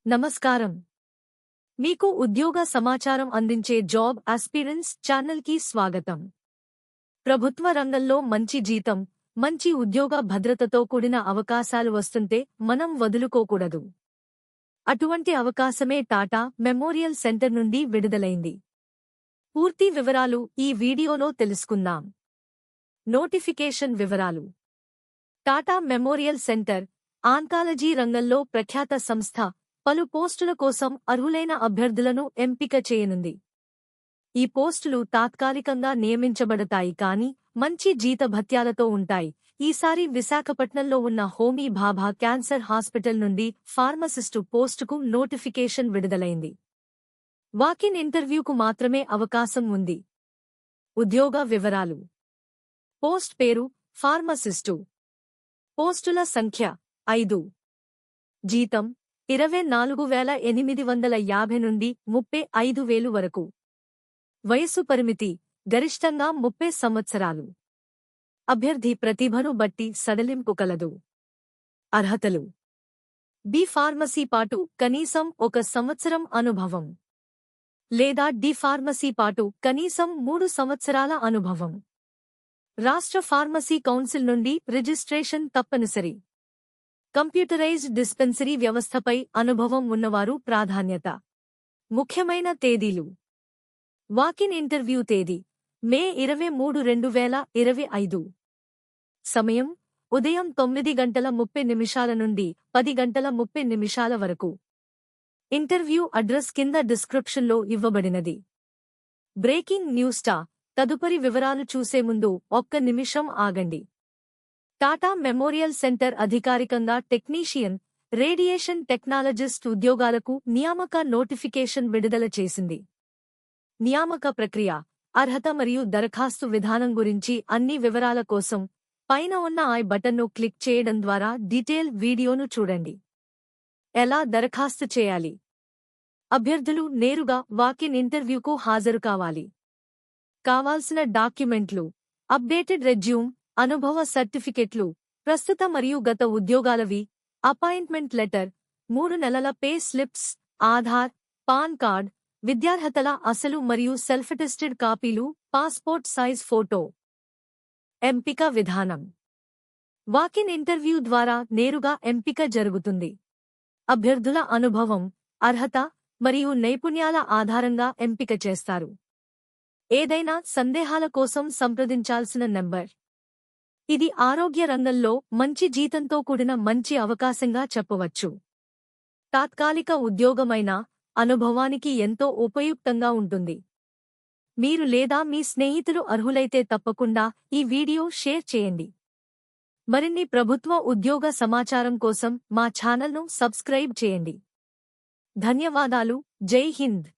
నమస్కారం. మీకు ఉద్యోగ సమాచారం అందించే జాబ్ ఆస్పిరెంట్స్ ఛానల్కి స్వాగతం. ప్రభుత్వ రంగంలో మంచి జీతం, మంచి ఉద్యోగ భద్రతతో కూడిన అవకాశాలు వస్తుంటే మనం వదులుకోకూడదు. అటువంటి అవకాశమే టాటా మెమోరియల్ సెంటర్ నుండి విడుదలైంది. పూర్తి వివరాలు ఈ వీడియోలో తెలుసుకుందాం. నోటిఫికేషన్ వివరాలు. టాటా మెమోరియల్ సెంటర్ ఆంకాలజీ రంగంలో ప్రఖ్యాత సంస్థ పలు పోస్టుల కోసం అర్హులైన అభ్యర్థులను ఎంపిక చేయనుంది. ఈ పోస్టులు తాత్కాలికంగా నియమించబడతాయి కానీ మంచి జీతభత్యాలతో ఉంటాయి. ఈసారి విశాఖపట్నంలో ఉన్న హోమీ భాభా క్యాన్సర్ హాస్పిటల్ నుండి ఫార్మసిస్టు పోస్టుకు నోటిఫికేషన్ విడుదలైంది. వాకిన్ ఇంటర్వ్యూకు మాత్రమే అవకాశం ఉంది. ఉద్యోగ వివరాలు. పోస్ట్ పేరు ఫార్మసిస్టు. పోస్టుల సంఖ్య 5. జీతం 24,850 నుండి 35,000 వరకు. వయస్సు పరిమితి గరిష్టంగా 30 సంవత్సరాలు. అభ్యర్థి ప్రతిభను బట్టి సడలింపు కలదు. అర్హతలు: బి ఫార్మసీ పాటు కనీసం 1 సంవత్సరం అనుభవం లేదా డి ఫార్మసీ పాటు కనీసం 3 సంవత్సరాల అనుభవం. రాష్ట్ర ఫార్మసీ కౌన్సిల్ నుండి రిజిస్ట్రేషన్ తప్పనిసరి. కంప్యూటరైజ్డ్ డిస్పెన్సరీ వ్యవస్థపై అనుభవం ఉన్నవారు ప్రాధాన్యత. ముఖ్యమైన తేదీలు. వాకిన్ ఇంటర్వ్యూ తేదీ మే 23, 2025. సమయం ఉదయం 9:30 నుండి 10:30 వరకు. ఇంటర్వ్యూ అడ్రస్ కింద డిస్క్రిప్షన్లో ఇవ్వబడినది. Breaking news. తదుపరి వివరాలు చూసే ముందు ఒక్క నిమిషం ఆగండి. టాటా మెమోరియల్ సెంటర్ అధికారికంగా టెక్నీషియన్, రేడియేషన్ టెక్నాలజిస్ట్ ఉద్యోగాలకు నియామక నోటిఫికేషన్ విడుదల చేసింది. నియామక ప్రక్రియ, అర్హత మరియు దరఖాస్తు విధానం గురించి అన్ని వివరాల కోసం పైన ఉన్న ఐ బటన్ను క్లిక్ చేయడం ద్వారా డీటెయిల్ వీడియోను చూడండి. ఎలా దరఖాస్తు చేయాలి? అభ్యర్థులు నేరుగా వాకిన్ ఇంటర్వ్యూకు హాజరు కావాలి. కావాల్సిన డాక్యుమెంట్లు: అప్డేటెడ్ రెజ్యూమ్, అనుభవ సర్టిఫికెట్లు, ప్రస్తుత మరియు గత ఉద్యోగాలవి, అపాయింట్మెంట్ లెటర్, 3 నెలల pay slips, Aadhaar, pan card, విద్యార్హతల అసలు మరియు సెల్ఫ్-అటెస్టెడ్ కాపీలు, పాస్పోర్ట్ సైజ్ ఫోటో. ఎంపిక విధానం: వాకిన్ ఇంటర్వ్యూ ద్వారా నేరుగా ఎంపిక జరుగుతుంది. అభ్యర్థుల అనుభవం, అర్హత మరియు నైపుణ్యాల ఆధారంగా ఎంపిక చేస్తారు. ఏదైనా సందేహాల కోసం సంప్రదించాల్సిన నంబర్. ఇది ఆరోగ్య రంగంలో మంచి జీతంతో కూడిన మంచి అవకాశంగా చెప్పవచ్చు. తాత్కాలిక ఉద్యోగమైన అనుభవానికి ఎంతో ఉపయుక్తంగా ఉంటుంది. మీరు లేదా మీ స్నేహితులు అర్హులైతే తప్పకుండా ఈ వీడియో షేర్ చేయండి. మరిన్ని ప్రభుత్వ ఉద్యోగ సమాచారం కోసం మా ఛానల్ను సబ్స్క్రైబ్ చేయండి. ధన్యవాదాలు. జై హింద్.